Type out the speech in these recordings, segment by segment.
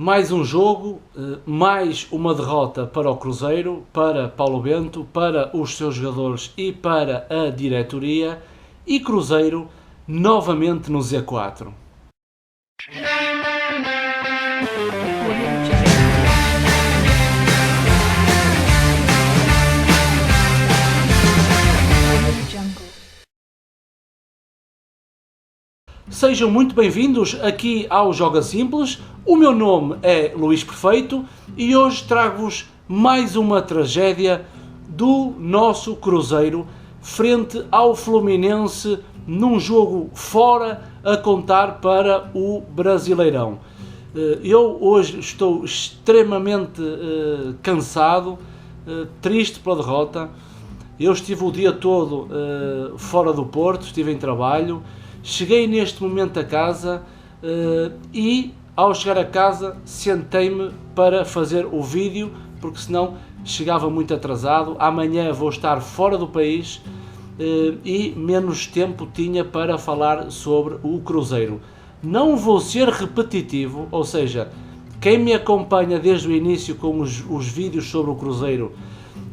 Mais um jogo, mais uma derrota para o Cruzeiro, para Paulo Bento, para os seus jogadores e para a diretoria, e Cruzeiro novamente no Z4. Sejam muito bem-vindos aqui ao Joga Simples. O meu nome é Luís Perfeito e hoje trago-vos mais uma tragédia do nosso Cruzeiro frente ao Fluminense num jogo fora a contar para o Brasileirão. Eu hoje estou extremamente cansado, triste pela derrota. Eu estive o dia todo fora do Porto, estive em trabalho. Cheguei neste momento a casa e, ao chegar a casa, sentei-me para fazer o vídeo, porque senão chegava muito atrasado. Amanhã vou estar fora do país e menos tempo tinha para falar sobre o Cruzeiro. Não vou ser repetitivo, ou seja, quem me acompanha desde o início com os vídeos sobre o Cruzeiro,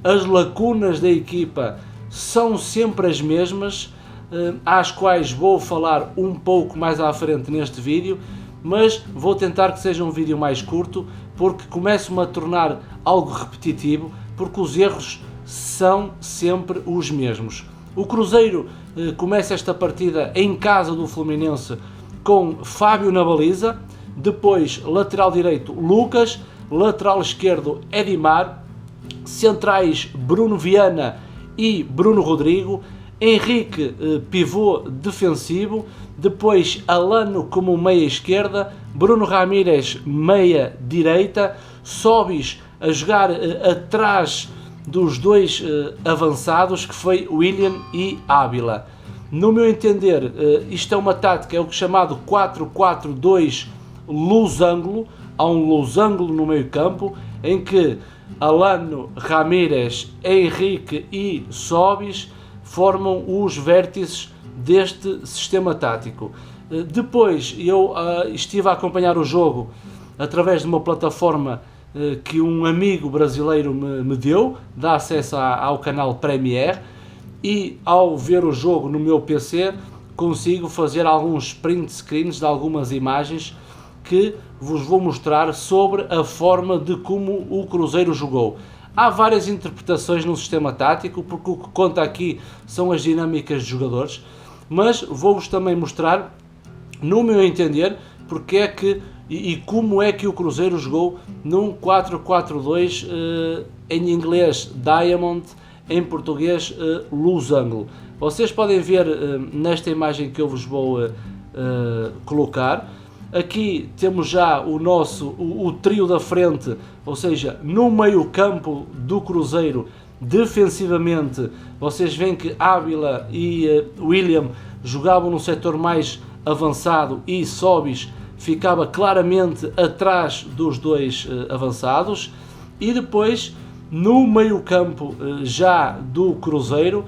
as lacunas da equipa são sempre as mesmas, às quais vou falar um pouco mais à frente neste vídeo, mas vou tentar que seja um vídeo mais curto, porque começo-me a tornar algo repetitivo, porque os erros são sempre os mesmos. O Cruzeiro começa esta partida em casa do Fluminense com Fábio na baliza, depois lateral direito Lucas, lateral esquerdo Edimar, centrais Bruno Viana e Bruno Rodrigo, Henrique pivô defensivo, depois Alano como meia esquerda, Bruno Ramírez meia direita, Sobis a jogar atrás dos dois avançados, que foi William e Ávila. No meu entender, isto é uma tática, é o chamado 4-4-2 losango. Há um losango no meio campo, em que Alano, Ramírez, Henrique e Sobis formam os vértices deste sistema tático. Depois eu estive a acompanhar o jogo através de uma plataforma que um amigo brasileiro me deu, dá acesso ao canal Premiere, e ao ver o jogo no meu PC consigo fazer alguns print screens de algumas imagens que vos vou mostrar sobre a forma de como o Cruzeiro jogou. Há várias interpretações no sistema tático, porque o que conta aqui são as dinâmicas de jogadores, mas vou-vos também mostrar, no meu entender, porque é que e como é que o Cruzeiro jogou num 4-4-2, em inglês Diamond, em português losango. Vocês podem ver nesta imagem que eu vos vou colocar. Aqui temos já o trio da frente, ou seja, no meio campo do Cruzeiro, defensivamente, vocês veem que Ávila e William jogavam no setor mais avançado e Sobis ficava claramente atrás dos dois avançados. E depois, no meio campo já do Cruzeiro,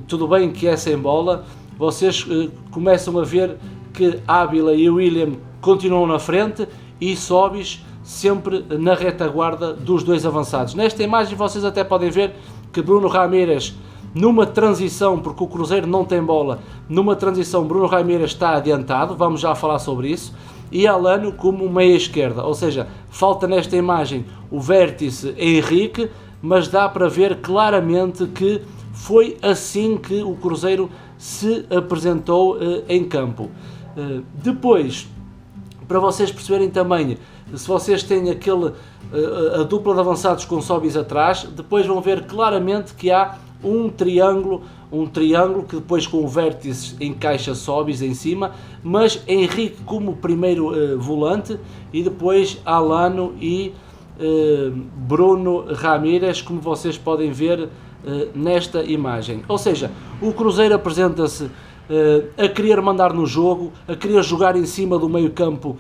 tudo bem que é sem bola, vocês começam a ver que Ávila e William continuam na frente e Sobis sempre na retaguarda dos dois avançados. Nesta imagem vocês até podem ver que Bruno Ramírez, numa transição, porque o Cruzeiro não tem bola, numa transição Bruno Ramírez está adiantado, vamos já falar sobre isso, e Alano como meia esquerda, ou seja, falta nesta imagem o vértice Henrique, mas dá para ver claramente que foi assim que o Cruzeiro se apresentou em campo. Depois, para vocês perceberem também, se vocês têm a dupla de avançados com Sobis atrás, depois vão ver claramente que há um triângulo que depois com o vértice encaixa Sobis em cima, mas Henrique como primeiro volante e depois Alano e Bruno Ramírez, como vocês podem ver nesta imagem. Ou seja, o Cruzeiro apresenta-se a querer mandar no jogo, a querer jogar em cima do meio campo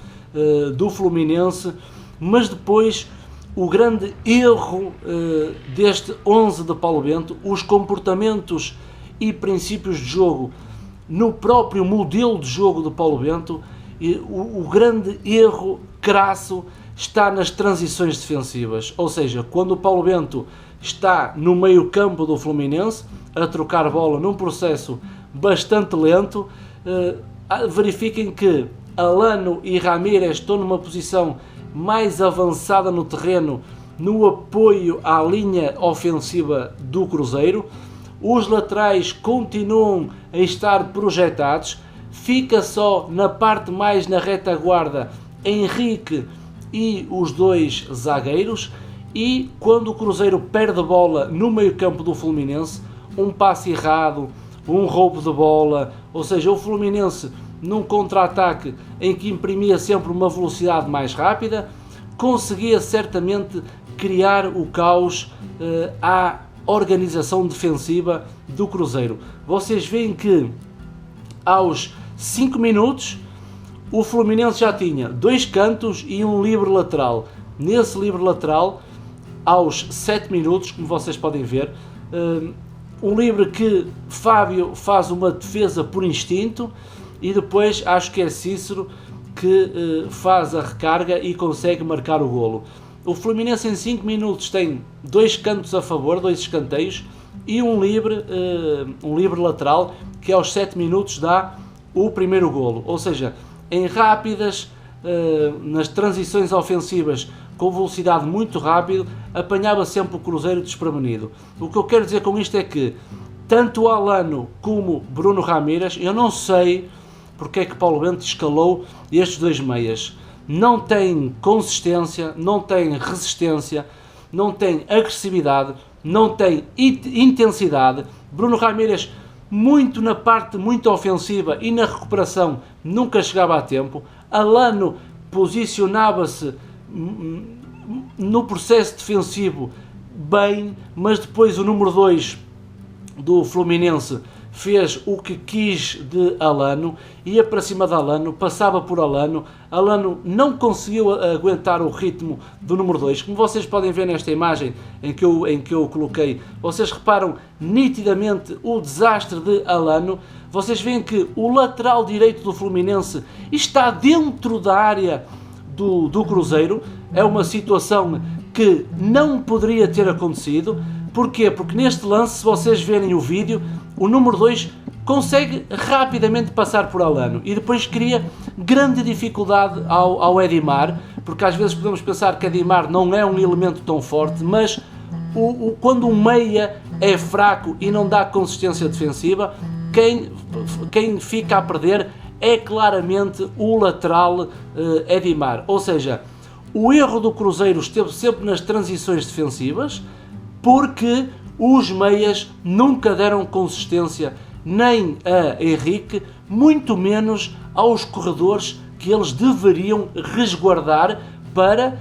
do Fluminense, mas depois o grande erro deste 11 de Paulo Bento, os comportamentos e princípios de jogo no próprio modelo de jogo de Paulo Bento, o grande erro crasso está nas transições defensivas, ou seja, quando o Paulo Bento está no meio campo do Fluminense, a trocar bola num processo bastante lento, verifiquem que Alano e Ramírez estão numa posição mais avançada no terreno, no apoio à linha ofensiva do Cruzeiro. Os laterais continuam a estar projetados, fica só na parte mais na retaguarda Henrique e os dois zagueiros, e quando o Cruzeiro perde bola no meio campo do Fluminense, um passe errado, um roubo de bola, ou seja, o Fluminense num contra-ataque em que imprimia sempre uma velocidade mais rápida, conseguia certamente criar o caos à organização defensiva do Cruzeiro. Vocês veem que aos 5 minutos o Fluminense já tinha 2 cantos e um livre lateral. Nesse livre lateral, aos 7 minutos, como vocês podem ver, um livre que Fábio faz uma defesa por instinto, e depois acho que é Cícero que faz a recarga e consegue marcar o golo. O Fluminense em 5 minutos tem 2 cantos a favor, 2 escanteios, e um livre lateral que aos 7 minutos dá o primeiro golo. Ou seja, em rápidas, nas transições ofensivas com velocidade muito rápida, apanhava sempre o Cruzeiro desprevenido. O que eu quero dizer com isto é que tanto Alano como Bruno Ramírez, eu não sei porque é que Paulo Bento escalou estes 2 meias. Não tem consistência, não tem resistência, não tem agressividade, não tem intensidade. Bruno Ramírez muito na parte muito ofensiva e na recuperação nunca chegava a tempo. Alano posicionava-se no processo defensivo bem, mas depois o número 2 do Fluminense fez o que quis de Alano, ia para cima de Alano, passava por Alano. Alano não conseguiu aguentar o ritmo do número 2, como vocês podem ver nesta imagem em que eu coloquei. Vocês reparam nitidamente o desastre de Alano. Vocês veem que o lateral direito do Fluminense está dentro da área do Cruzeiro. É uma situação que não poderia ter acontecido. Porquê? Porque neste lance, se vocês verem o vídeo, o número 2 consegue rapidamente passar por Alano e depois cria grande dificuldade ao Edimar, porque às vezes podemos pensar que Edimar não é um elemento tão forte, mas quando um meia é fraco e não dá consistência defensiva, quem fica a perder é claramente o lateral Edimar. Ou seja, o erro do Cruzeiro esteve sempre nas transições defensivas, porque os meias nunca deram consistência nem a Henrique, muito menos aos corredores que eles deveriam resguardar para,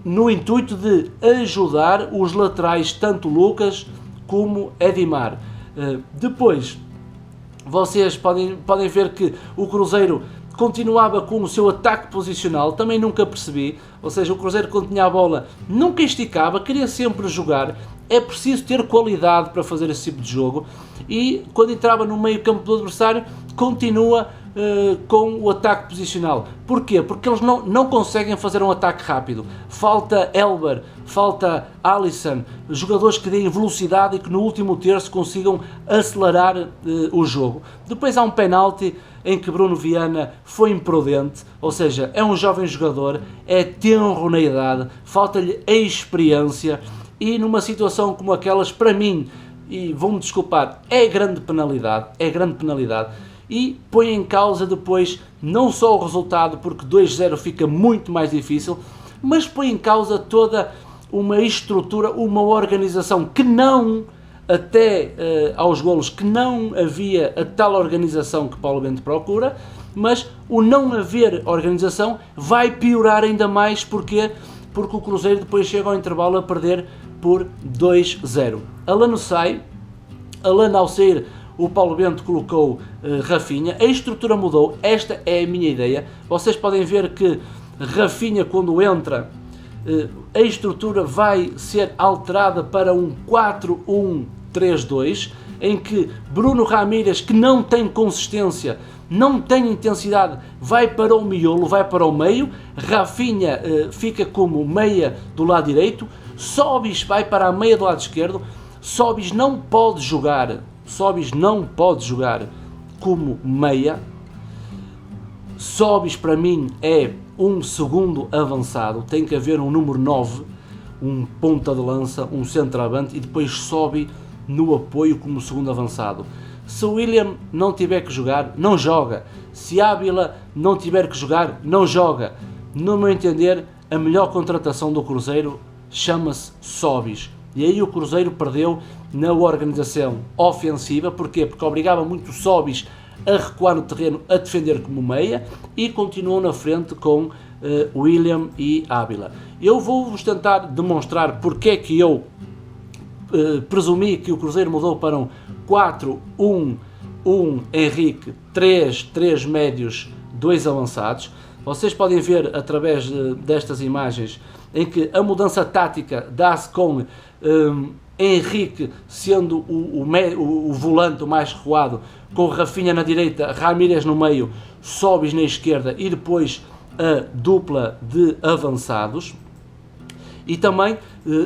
no intuito de ajudar os laterais, tanto Lucas como Edimar. Depois, vocês podem ver que o Cruzeiro continuava com o seu ataque posicional, também nunca percebi, ou seja, o Cruzeiro quando tinha a bola nunca esticava, queria sempre jogar. É preciso ter qualidade para fazer esse tipo de jogo, e quando entrava no meio campo do adversário continua com o ataque posicional. Porquê? Porque eles não conseguem fazer um ataque rápido. Falta Elber, falta Alisson, jogadores que deem velocidade e que no último terço consigam acelerar o jogo. Depois há um penalti em que Bruno Viana foi imprudente, ou seja, é um jovem jogador, é tenro na idade, falta-lhe a experiência, e numa situação como aquelas, para mim, e vão-me desculpar, é grande penalidade, e põe em causa depois não só o resultado, porque 2-0 fica muito mais difícil, mas põe em causa toda uma estrutura, uma organização que não, até aos golos, que não havia a tal organização que Paulo Bento procura, mas o não haver organização vai piorar ainda mais. Porquê? Porque o Cruzeiro depois chega ao intervalo a perder por 2-0. Alano sai, Alano ao sair, o Paulo Bento colocou Rafinha, a estrutura mudou, esta é a minha ideia. Vocês podem ver que Rafinha, quando entra, a estrutura vai ser alterada para um 4-1-3-2, em que Bruno Ramírez, que não tem consistência, não tem intensidade, vai para o miolo, vai para o meio, Rafinha fica como meia do lado direito, Sóbis vai para a meia do lado esquerdo, Sóbis não pode jogar como meia, Sóbis para mim é um segundo avançado, tem que haver um número 9, um ponta de lança, um centroavante e depois sobe no apoio como segundo avançado. Se o William não tiver que jogar, não joga. Se Ábila não tiver que jogar, não joga. No meu entender, a melhor contratação do Cruzeiro chama-se Sóbis. E aí o Cruzeiro perdeu na organização ofensiva. Porquê? Porque obrigava muito o Sóbis a recuar no terreno, a defender como meia e continuou na frente com William e Ábila. Eu vou-vos tentar demonstrar porque é que eu presumi que o Cruzeiro mudou para um 4-1-1 Henrique, 3 médios, 2 avançados. Vocês podem ver através destas imagens em que a mudança tática dá-se com Henrique sendo o volante mais recuado, com Rafinha na direita, Ramírez no meio, Sóbis na esquerda e depois a dupla de avançados. E também,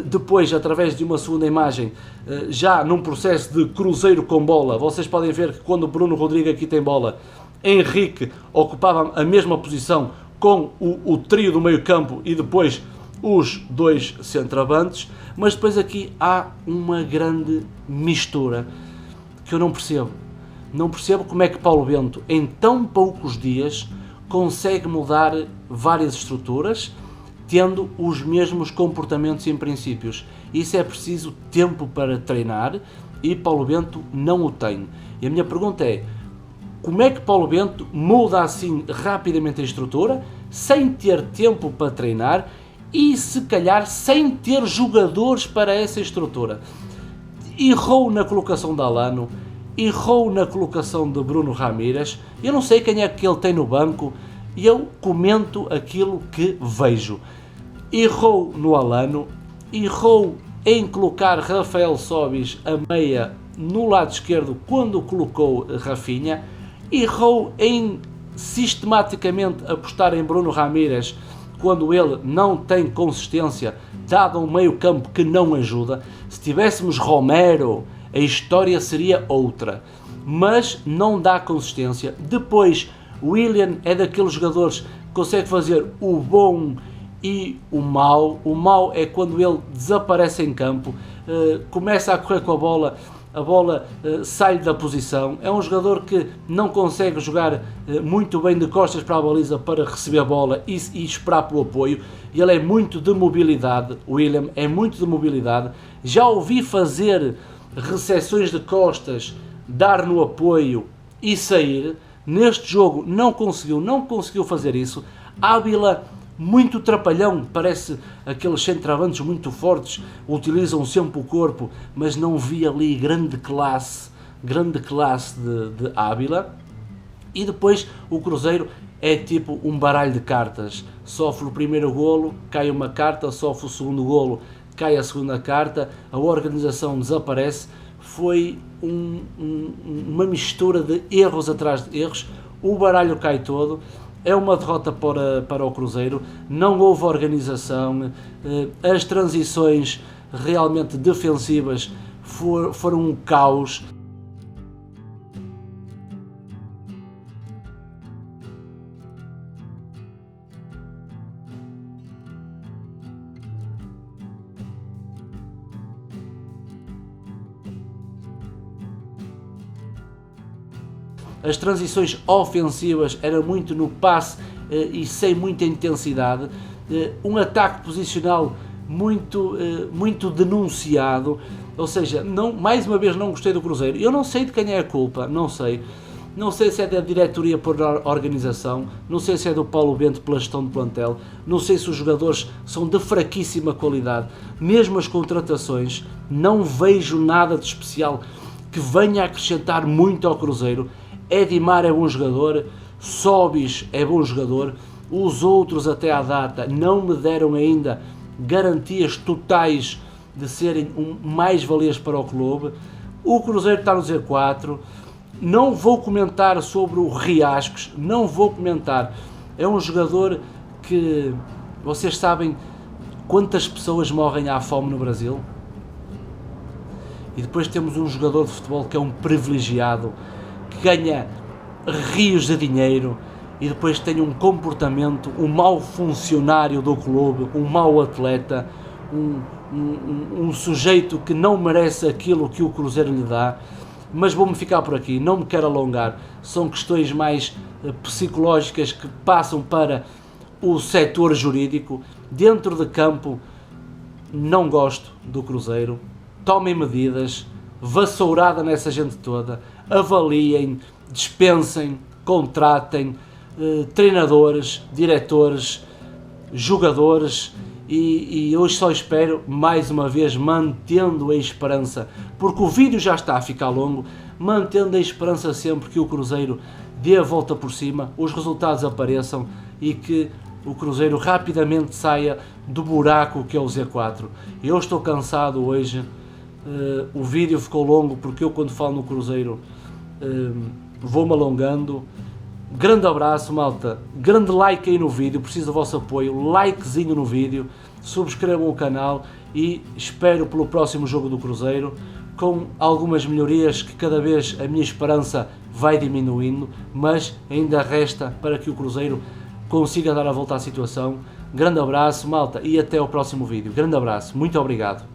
depois, através de uma segunda imagem, já num processo de Cruzeiro com bola, vocês podem ver que quando o Bruno Rodrigues aqui tem bola, Henrique ocupava a mesma posição com o trio do meio campo e depois os 2 centroavantes, mas depois aqui há uma grande mistura que eu não percebo. Não percebo como é que Paulo Bento, em tão poucos dias, consegue mudar várias estruturas, tendo os mesmos comportamentos e princípios. Isso é preciso tempo para treinar e Paulo Bento não o tem. E a minha pergunta é, como é que Paulo Bento muda assim rapidamente a estrutura, sem ter tempo para treinar e se calhar sem ter jogadores para essa estrutura? Errou na colocação de Alano, errou na colocação de Bruno Ramírez, eu não sei quem é que ele tem no banco, e eu comento aquilo que vejo. Errou no Alano, errou em colocar Rafael Sóbis a meia no lado esquerdo quando colocou Rafinha, errou em sistematicamente apostar em Bruno Ramírez quando ele não tem consistência, dado um meio campo que não ajuda. Se tivéssemos Romero, a história seria outra, mas não dá consistência. Depois, William é daqueles jogadores que consegue fazer o bom e o mau. O mau é quando ele desaparece em campo, começa a correr com a bola sai da posição. É um jogador que não consegue jogar muito bem de costas para a baliza para receber a bola e esperar pelo apoio. Ele é muito de mobilidade, o William é muito de mobilidade. Já ouvi fazer recepções de costas, dar no apoio e sair. Neste jogo não conseguiu fazer isso. Ábila, muito trapalhão, parece aqueles centroavantes muito fortes, utilizam sempre o corpo, mas não vi ali grande classe de Ábila. E depois o Cruzeiro é tipo um baralho de cartas, sofre o primeiro golo, cai uma carta, sofre o segundo golo, cai a segunda carta, a organização desaparece. Foi uma mistura de erros atrás de erros, o baralho cai todo, é uma derrota para o Cruzeiro, não houve organização, as transições realmente defensivas foram um caos. As transições ofensivas eram muito no passe e sem muita intensidade, um ataque posicional muito denunciado, ou seja, mais uma vez não gostei do Cruzeiro. Eu não sei de quem é a culpa, não sei se é da diretoria por organização, não sei se é do Paulo Bento pela gestão de plantel, não sei se os jogadores são de fraquíssima qualidade, mesmo as contratações, não vejo nada de especial que venha a acrescentar muito ao Cruzeiro. Edimar é bom jogador, Sóbis é bom jogador, os outros até à data não me deram ainda garantias totais de serem mais valias para o clube. O Cruzeiro está no Z4. Não vou comentar sobre o Riascos, não vou comentar. É um jogador que vocês sabem quantas pessoas morrem à fome no Brasil? E depois temos um jogador de futebol que é um privilegiado, que ganha rios de dinheiro e depois tem um comportamento, um mau funcionário do clube, um mau atleta, um sujeito que não merece aquilo que o Cruzeiro lhe dá. Mas vou-me ficar por aqui, não me quero alongar, são questões mais psicológicas que passam para o setor jurídico. Dentro de campo não gosto do Cruzeiro, tomem medidas, vassourada nessa gente toda, avaliem, dispensem, contratem treinadores, diretores, jogadores. E hoje só espero, mais uma vez, mantendo a esperança, porque o vídeo já está a ficar longo, mantendo a esperança sempre que o Cruzeiro dê a volta por cima, os resultados apareçam e que o Cruzeiro rapidamente saia do buraco que é o Z4. Eu estou cansado hoje, o vídeo ficou longo porque eu, quando falo no Cruzeiro, vou-me alongando. Grande abraço, malta, grande like aí no vídeo, preciso do vosso apoio, likezinho no vídeo, subscrevam o canal e espero pelo próximo jogo do Cruzeiro, com algumas melhorias que cada vez a minha esperança vai diminuindo, mas ainda resta para que o Cruzeiro consiga dar a volta à situação. Grande abraço, malta, e até ao próximo vídeo. Grande abraço, muito obrigado.